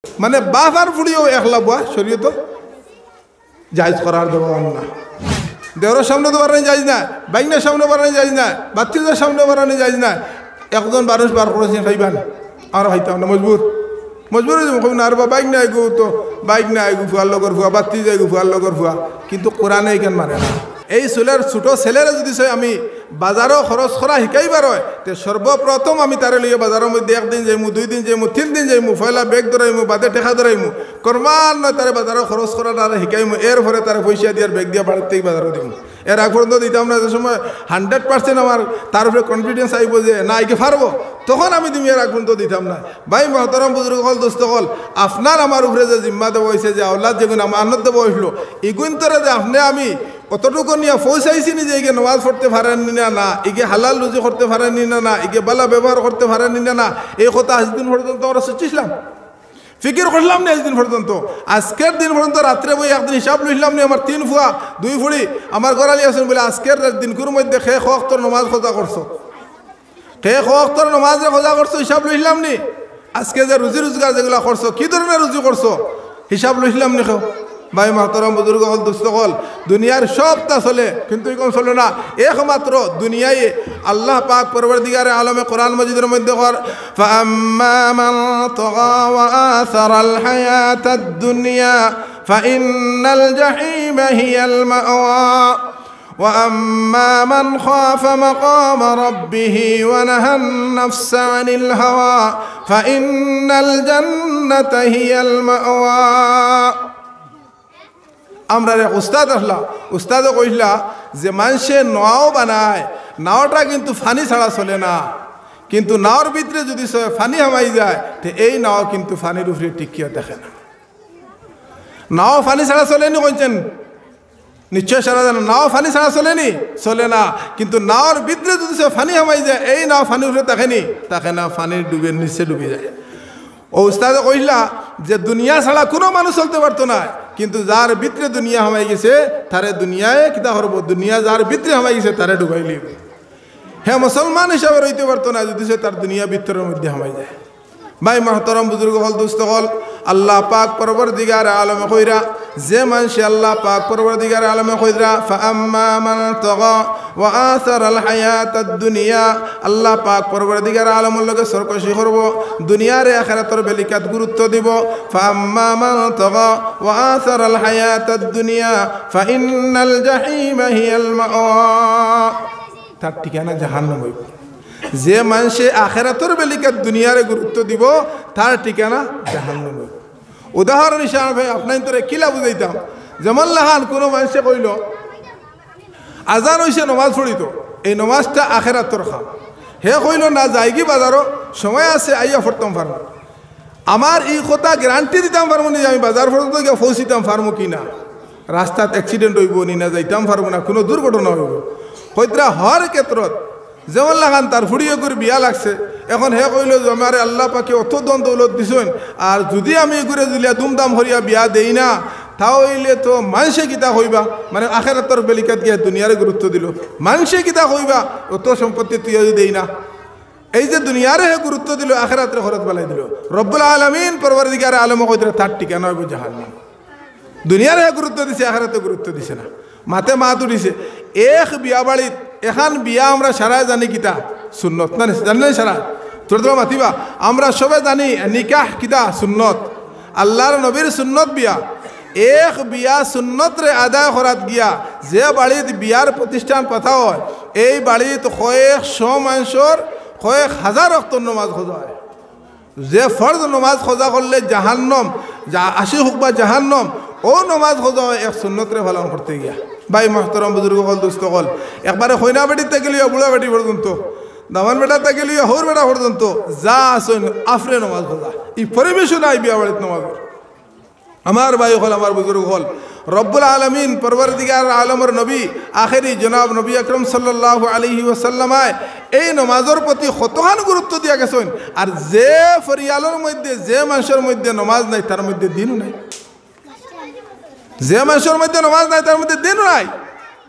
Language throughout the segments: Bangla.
মানে বাপ আর ফুড়িও একলা বুয়া শরীয়ত জায়েজ করার দেওয়ার না। দেওয়ার সামনে তো বাড়ানো যায় না, বাইকের সামনে বাড়ানো যায় না, বাচ্চাদের সামনে বাড়ানো যায় না। একজন মানুষ বার করেছেন খাইবান আর খাইতাম না, মজবুর না। আর বাইক নাই গো, তো বাইক নাই গো, ফুয়ার লগর ফুয়া, বাত্তি যাই গো ফুয়ার লগর ফুয়া, কিন্তু কোরআনে এখান মানে না। এই চুলের ছোট ছেলেরা যদি আমি বাজারও খরচ করা শিকাইবার হয়, তে সর্বপ্রথম আমি তারে লিয়ে বাজারের মধ্যে একদিন যাইমু, 2 দিন যাইমু, 3 দিন যাইমু, পয়লা বেগ ধরাইমু, বাদে টেকা ধরাইমু, করমান নয় তারে বাজারও খরচ করা তারা শিকাইমু। এরপরে তারা পয়সা দিয়ে বেগ দিয়ে বাড়ির থেকে বাজারও দিব। এর আগ পর্যন্ত দিতাম না। যে সময় 100% আমার তার উপরে কনফিডেন্স আইব যে না একে পারবো, তখন আমি তুমি এর আগ পর্যন্ত দিতাম না। ভাই মহতরম বুজুর্গ হল, দোস্ত হল, আপনার আমার উপরে যে জিম্মা দেওয়া হয়েছে, যে আওলাদ যেগুলো আমার আনন্দ দেওয়া হইল, এগুন তোরা যে আপনি আমি কতটুকু নিয়ে পৌঁছাইছি নি, যে এগে নামাজ পড়তে পারেননি না, এগে হালাল রুজি করতে পারেননি না, এগে বালা ব্যবহার করতে পারেননি না, এই কথা আজদিন পর্যন্ত আমরা সচ্ছিলাম, ফিকির করলাম না আজদিন পর্যন্ত। আজকের দিন পর্যন্ত রাত্রে বই একদিন হিসাব লইলাম নি, আমার 3 ফুয়া 2 ফুড়ি আমার গড়ালি আছেন বলে আজকের দিনকুর মধ্যে খেয়ে খোয়াক্তর নমাজ খোঁজা করছো, খেয়ে খোয়াক্তর নমাজে খোঁজা করছো, হিসাব লইলাম নি। আজকে যে রুজি রোজগার যেগুলো করছো, কি ধরনের রুজি করছো, হিসাব লইলাম নি। খেও ভাই মহতরম বুজুর্গ হল, দুস্থ হল, দুনিয়ার সবটা চলে, কিন্তু এখন চলে না। একমাত্র দুনিয়ায় আল্লাহ পাক পরবর্তীকারে আলমে কোরআন মজিদের মধ্যে কর, ফাআম্মা মান তাগা ওয়া আসারাল হায়াতাদ দুনিয়া ফাইন্নাল জাহিমা হিয়াল মাওয়া ওয়া আম্মা মান খাফা মাকাম রাব্বিহি ওয়া নাহান নাফসা আনিল হাওয়া ফাইন্নাল জান্নাতা হিয়াল মাওয়া। আমরা এক উস্তাদ আসলা, উস্তাদও কইলা যে মানুষে নাও বানায়, নাওটা কিন্তু ফানি ছাড়া চলে না, কিন্তু নাওর ভিতরে যদি ফানি হামাই যায়, তো এই নাও কিন্তু ফানির উপরে টিকিয়ে দেখে না। নাও ফানি ছাড়া চলেনি কইছেন, নিশ্চয় সারা জানা, নাও ফানি ছাড়া চলেনি, চলে না। কিন্তু নাওর ভিতরে যদি ফানি হামাই যায়, এই নাও ফানির উপরে দেখেনি, তাকে না, ফানির ডুবে নিচে ডুবে যায়। ও উস্তাদে কইলা যে দুনিয়া ছাড়া কোনো মানুষ চলতে পারতো না, কিন্তু যার ভিতরে দুনিয়া হামাই গেছে তারে দুনিয়ায় কিতা করব, দুনিয়া যার ভিতরে হামাই গেছে তারে ডুবাই লিব। হ্যাঁ, মুসলমান হিসাবে রইতে পারতো না যদি সে তার দুনিয়া ভিতরের মধ্যে হামাই যায়। ভাই মহতরম বুজুর্গ হল, দুস্থ হল, আল্লাহ পাক পরবর্তীকার আলমে কইরা, যে মানুষে আল্লাহ পাক পরবর্তীকার আলমে কইরা ফাআম্মা মান তাগা ওয়া আসারাল হায়াতাদ দুনিয়া, আল্লাহ পাক পরবর্তীকার আলমের লগে সরকশি করব, দুনিয়ার আখিরাতের বেলিকাত গুরুত্ব দিব। ফাআম্মা মান তাগা ওয়া আসারাল হায়াতাদ দুনিয়া ফাইন্নাল জাহিমা হিয়াল মাওয়া, তার ঠিকানা জাহান্নাম হইব। যে মানুষে আখিরাতের বেলিকাত দুনিয়ারে গুরুত্ব দিব, তার ঠিকানা জাহান্নাম হইব। উদাহরণ হিসাবে ভাই আপনার তোরে কিলা বুঝাইতাম, যেমন লাহান কোনো মানুষে কইল আজান হইছে নমাজ পড়িত, এই নমাজটা আখিরাতের খাম, হে কইল না যাইগি বাজারও সময় আছে আইয়া পড়তাম পারবো। আমার এই কথা গ্যারান্টি দিতাম পারবো না যে আমি বাজার পর্যন্ত গিয়ে পৌঁছিতাম পারবো কি না, রাস্তাত অ্যাক্সিডেন্ট হইব নি না, যাইতাম পারবো না, কোনো দুর্ঘটনা হইব। হইতরা হর ক্ষেত্রত যেমন লাগান তার ফুড়িয়ে করে বিয়া লাগছে, এখন হে কইল যে আমার আল্লাহ পাকে অত দন দৌলত দিছেন, আর যদি আমি ঘুরে দিলে দুমদাম হরিয়া বিয়া দেই না, তাহলে তো মানুষে কিতা হইবা, মানে আখিরাতের বেলিকাত গিয়া দুনিয়ারে গুরুত্ব দিল, মানুষে কিতা হইবা, অত সম্পত্তি তুই দেই না। এই যে দুনিয়ারে হে গুরুত্ব দিল, আখিরাতের খরচ বালাই দিল। রব্বুল আলামিন পরবর্তীকার আলম কইরা তার ঠিকানা হইব জাহান্নাম। দুনিয়ারে হে গুরুত্ব দিছে, আখিরাতে গুরুত্ব দিছে না, মাতে মাত উঠিছে। এক বিয়া বাড়িত এখান বিয়া আমরা সারাই জানি কিতা সুন্নত না, জানলেন সারা তোর তোরা মাতিবা, আমরা সবাই জানি নিকাহ কিতা সুন্নত, আল্লাহর নবীর সুন্নত বিয়া। এক বিয়া সুন্নত রে আদায় করাত গিয়া যে বাড়িত বিয়ার প্রতিষ্ঠান পাতা হয়, এই বাড়িত কয়েকশো মানুষের কয়েক হাজার ওয়াক্ত নমাজ খোঁজা হয়। যে ফরজ নমাজ খোঁজা করলে জাহান্নম, যা আসি হোক বা জাহান্নম, ও নমাজ খোঁজা হয় এক সুন্নত রে পালন করতে গিয়া। ভাই মহতরম বুজুর্গ হল, দুস্থ হল, একবারে হইনা বেটিতে গেলিয়া বুড়া বেটি পর্যন্ত, দামান বেটাতে গেলিয়া হৌর বেটা পর্যন্ত যা আসেন আফরে নমাজ খোঁজা, এই পরিবেশও নাই বিয়া বাড়িত নমাজের। আমার ভাই হল, আমার বুজুর্গ হল, রব্বুল আলমিন পরবর্তীকার আলমের নবী আখেরি জনাব নবী আকরম সাল্লাল্লাহু আলাইহি ওয়াসাল্লামায় এই নমাজের প্রতি কতখান গুরুত্ব দিয়া গেছেন। আর যে ফরিয়ালের মধ্যে, যে মানুষের মধ্যে নমাজ নাই, তার মধ্যে দিনও নাই। যে মানুষের মধ্যে নমাজ নাই, তার মধ্যে দিনও নাই।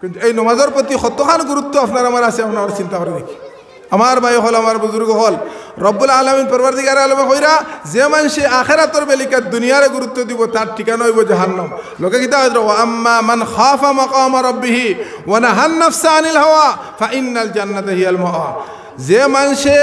কিন্তু এই নমাজের প্রতি কতখান গুরুত্ব আপনার আমার আছে, আপনার চিন্তা করে দেখি। আমার ভাই হল আমার বুজুর্গ হল রব্বুল আলামিন পরওয়ারদিগার আলমে কইরা যে মানুষে আখিরাতের বেলিকা দুনিয়ারে গুরুত্ব দিব তার ঠিকানা হইব জাহান্নাম। লোকে কিতা কইরা ওয়া আম্মা মান খাফা মাকামা রাব্বিহি ওয়া নাহান নাফসা আনিল হাওয়া ফা ইন্নাল জান্নাতা হিয়াল মাওয়া। যে মানুষে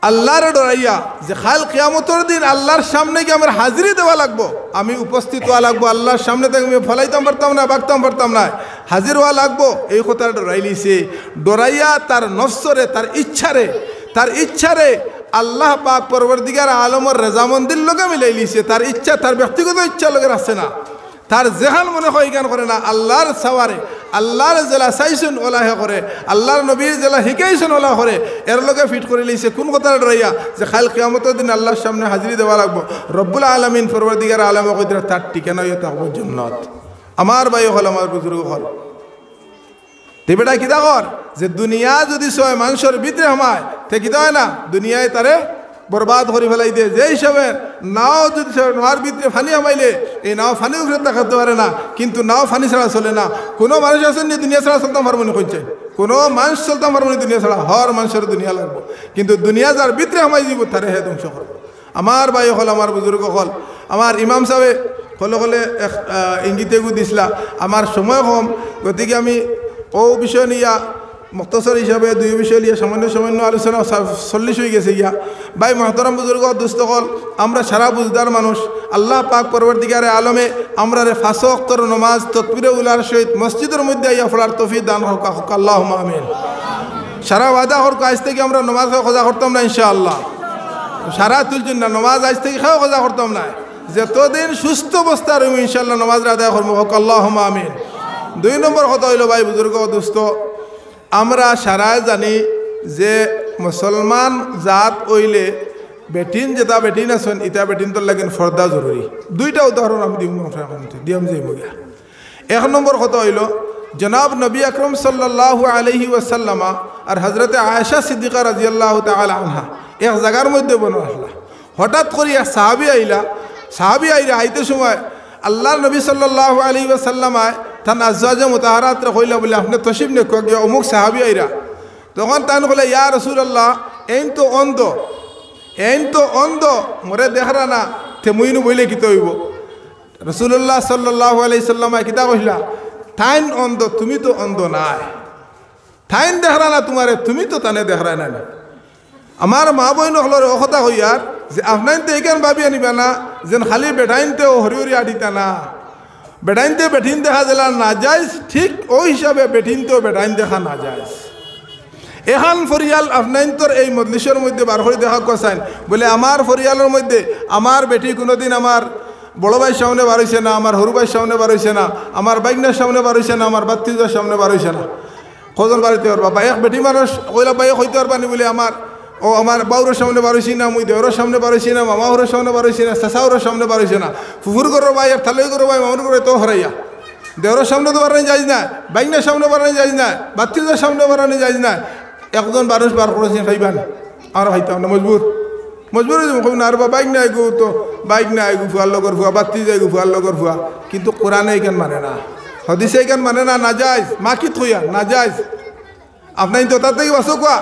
আল্লাহর ডরাইয়া যে খাল কিয়ামতের দিন আল্লাহর সামনে গিয়ে আমার হাজিরি দেওয়া লাগবো, আমি উপস্থিত হওয়া লাগবো, আল্লাহর সামনে থেকে আমি ফলাইতাম পারতাম না, বাগতাম পারতাম না, হাজির হওয়া লাগবো, এই কথাটা ডরাইলিছে। ডরাইয়া তার নফসরে তার ইচ্ছারে আল্লাহ পাক পরওয়ারদিগার আলমের রেজামন্দির লগে মিলাই লিছে। তার ইচ্ছা তার ব্যক্তিগত ইচ্ছা লগে আছে না, তার জেহান মনে হয় জ্ঞান করে না, আল্লাহর সাওয়ারে আল্লাহর জেলা চাইছেন ওলাহে করে, আল্লাহর নবীর জেলা শিকাইছেন ওলা করে, এর লগে ফিট করে লিছে। কোন কথা ডরাইয়া যে খাল কিয়ামতের দিন আল্লাহর সামনে হাজিরি দেওয়া লাগবো। রব্বুল আলামিন পরওয়ারদিগার আলমে কইরা তার ঠিকানা হইয়া থাকবো জান্নাত। আমার ভাই হল আমার বুজুর্গ হল তে বেটা কিতা কর যে দুনিয়া যদি ছয় মানুষের ভিতরে হামায় তে কিতা হয় না, দুনিয়ায় তারে বরবাদ করে ফেলাই দিয়ে। যে হিসাবে নাও যদি নাওয়ার ভিতরে ফানি হামাইলে এই নাও ফানি উঠে দেখাতে পারে না, কিন্তু নাও ফানি ছাড়া চলে না। কোনো মানুষ আছেন নি দুনিয়া ছাড়া চলতাম পারবো না, কইছে কোনো মানুষ চলতাম পারবো না দুনিয়া ছাড়া, হর মানুষের দুনিয়া লাগবো। কিন্তু দুনিয়া যার ভিতরে হামাই দিব তারে হে ধ্বংস করবো। আমার ভাই হল আমার বুজুর্গ হল আমার ইমাম সাহেব হলে হলে ইঙ্গিতে দিছিলা আমার সময় কম, গতিকে আমি ও বিষয় নিয়া মুক্তসর হিসাবে দুই বিষয় নিয়ে সামান্য আলোচনা 40 হয়ে গেছে ইয়া। ভাই মহতরম বুজুর্গ দুস্থ হল আমরা সারা বুঝদার মানুষ, আল্লাহ পাক পরওয়ারদিগারে আলমে আমরা 5 ওয়াক্তের নামাজ তাকবীরে উলার সহিত মসজিদের মধ্যে ইয়া পড়ার তৌফিক দান হোক, আল্লাহুম্মা আমিন। সারা ওয়াদা হোক আজ থেকে আমরা নামাজ খোঁজা করতাম না ইনশাআল্লাহ, সারা তুলছেন না নামাজ আজ থেকে খোঁজা করতাম না, যতদিন সুস্থ অবস্থা রইব ইনশাআল্লাহ নামাজ আদায় করবো, হোক আল্লাহুম্মা আমিন। 2 নম্বর কথা হইল ভাই বুজুর্গ দুস্থ, আমরা সারা জানি যে মুসলমান জাত হইলে বেটিন যেটা বেটিন আছেন ইটা বেটিন তোর লাগেন ফর্দা জরুরি। 2টা উদাহরণ আমি দিম যাই মগিয়া। 1 নম্বর কথা হইল জনাব নবী আকরম সাল্লাল্লাহু আলাইহি ওয়াসাল্লামা আর হজরতে আয়েশা সিদ্দিকা রাদিয়াল্লাহু তাআলা আনহা এক জায়গার মধ্যে বনো আসলা। হঠাৎ করে এক সাহাবী আইলা আইতে সময় আল্লাহর নবী সাল্লাল্লাহু আলাইহি ওয়াসাল্লামা তান আজওয়াজে মুতাহারাত কইলা বলে আপনি তশরিফ নে কই অমুক সাহাবী আইরা। তখন তান কইলা ইয়া রাসূলুল্লাহ এইন তো অন্ধ মোরে দেখরা না তে মুইনু বইলে কি হইব। রাসূলুল্লাহ সাল্লাল্লাহু আলাইহি সাল্লাম কিতা কইলা, তাইন অন্ধ তুমি তো অন্ধ নাই, তাইন দেখরা না তোমারে তুমি তো তানে দেখরা না। আমার মা বইন হলর কথা হইয়ার যে আপনার তো এইখান ভাবি আনিবা না যেন খালি বেটাইনতেও হরি আটিতা না, বেটাইনতে বেঠিন দেখা দিলা না যায়, ঠিক ওই হিসাবে বেঠিনতেও বেটাইন দেখা না যায়। এখান ফরিয়াল আপনার এই মজলিসের মধ্যে বার করে দেখা কসাইন বলে আমার ফরিয়ালের মধ্যে আমার বেটি কোনোদিন আমার বড় ভাইয়ের সামনে বার হইছে না, আমার হরু ভাইয়ের সামনে বার হইছে না, আমার বাইকনার সামনে বার হইছে না, আমার বাত্তিজার সামনে বার হইছে না। কজন বাড়িতে পারবা বা এক বেটি মানুষ কইলা বাইক হইতে পারবানি বলে আমার আমার বাউরের সামনে বার হইছি না, মুই দেওরের সামনে বার হইছি না, মামাহরের সামনে বার হইছি না, চাচাউরের সামনে বার হইছে না, ফুফুর করো ভাই আর থালই করো ভাই মামুর করে তো হরাইয়া দেওরের সামনে তো বাড়ানি যাইজ না, বাইকনার সামনে বাড়ানি যাইজ না, বাত্তিজার সামনে বাড়ানি যাইজ না। একজন মানুষ বার করেছেন ভাইবান আর ভাইতাম না মজবুর না আর বাইক নাই গো, তো বাইক নাই গো ফুয়ার লগর ফুয়া, বাত্তি যাই গো ফুয়ার লগর ফুয়া, কিন্তু কোরআনে এইখান মানে না, হদিসে এইখান মানে না, না যাইজ মাকি থইয়া না যাইজ। আপনার তো তার থেকে বাঁচো কোয়া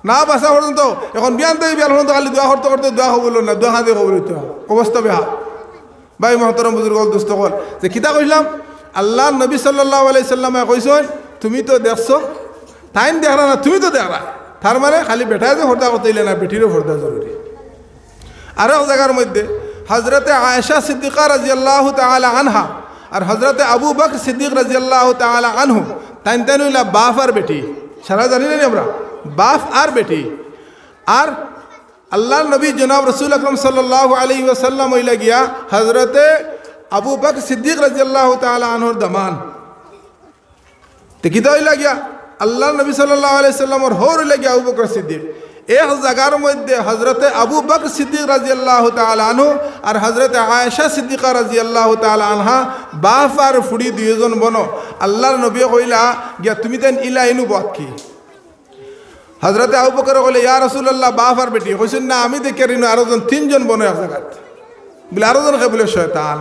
না বাঁচা পর্যন্ত এখন বিয়ান থেকে বিয়ান পর্যন্ত খালি দোয়া করতে করতে দোয়া হবল না, দোয়া খাতে খবর হইতে অবস্থা বেহা। ভাই মহতরম বুজুর্গ দুস্থ কল যে কিতা কইলাম আল্লাহ নবী সাল্লাল্লাহু আলাইহি সাল্লামে কইছেন তুমি তো দেখছো তাইন দেখরা না তুমি তো দেখরা, তার মানে খালি বেটায় যে ফর্দা করতে না বেটিরও ফর্দা জরুরি। আর এক জায়গার মধ্যে হজরতে আয়েশা সিদ্দিকা রাদিয়াল্লাহু তাআলা আনহা আর হজরতে আবু বকর সিদ্দিক রাদিয়াল্লাহু তাআলা আনহু তাইন হইলা বাপ আর বেটি, সারা জানি না আমরা বাপ আর বেটি। আর আল্লাহ নবী জনাব রসুল আকরম সাল্লাল্লাহু আলাইহি ওয়াসাল্লাম হইলা গিয়া হজরতে আবু বকর সিদ্দিক রাদিয়াল্লাহু তাআলা আনহুর দামান। তো কিতা হইলা গিয়া আল্লাহ নবী সাল্লাল্লাহু আলাইহি সাল্লামর হর হইলা গিয়া আবু বকর সিদ্দিক। এক জায়গার মধ্যে হজরতে আবু বকর সিদ্দিক রাদিয়াল্লাহু তাআলা আনহু আর হজরতে আয়েশা সিদ্দিকা রাদিয়াল্লাহু তাআলা আনহা বাপ আর ফুড়ি দুইজন বনো। আল্লাহর নবী কইলা গিয়া তুমি তেন ইলা এনু বাত কি। হজরতে আবু বকর কইলে ইয়া রাসূলুল্লাহ বাপ আর বেটি, কইছেন না আমি দেখে রিনো আরো জন 3 জন বনো এক জায়গাত, বলে আরো জন কে বলে শয়তান।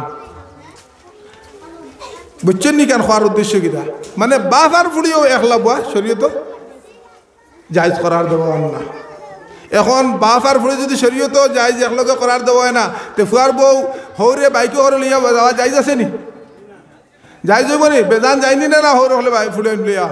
বুঝছেন নি কেন খাওয়ার উদ্দেশ্য কিটা, মানে বাপ আর ফুড়িও একলা বুয়া শরীয়ত জায়জ করার দেওয়া না। এখন বাপ আর ফুড়ে যদি শরীয়ত জায়জ একলগে করার দেওয়া হয় না, তে ফুয়ার বউ হৌরে বাইকে করে লিয়া যাওয়া জায়জ আছে নি? জায়জ হইব নি? বেজান যায়নি না হৌরে হলে ফুড়ে লিয়া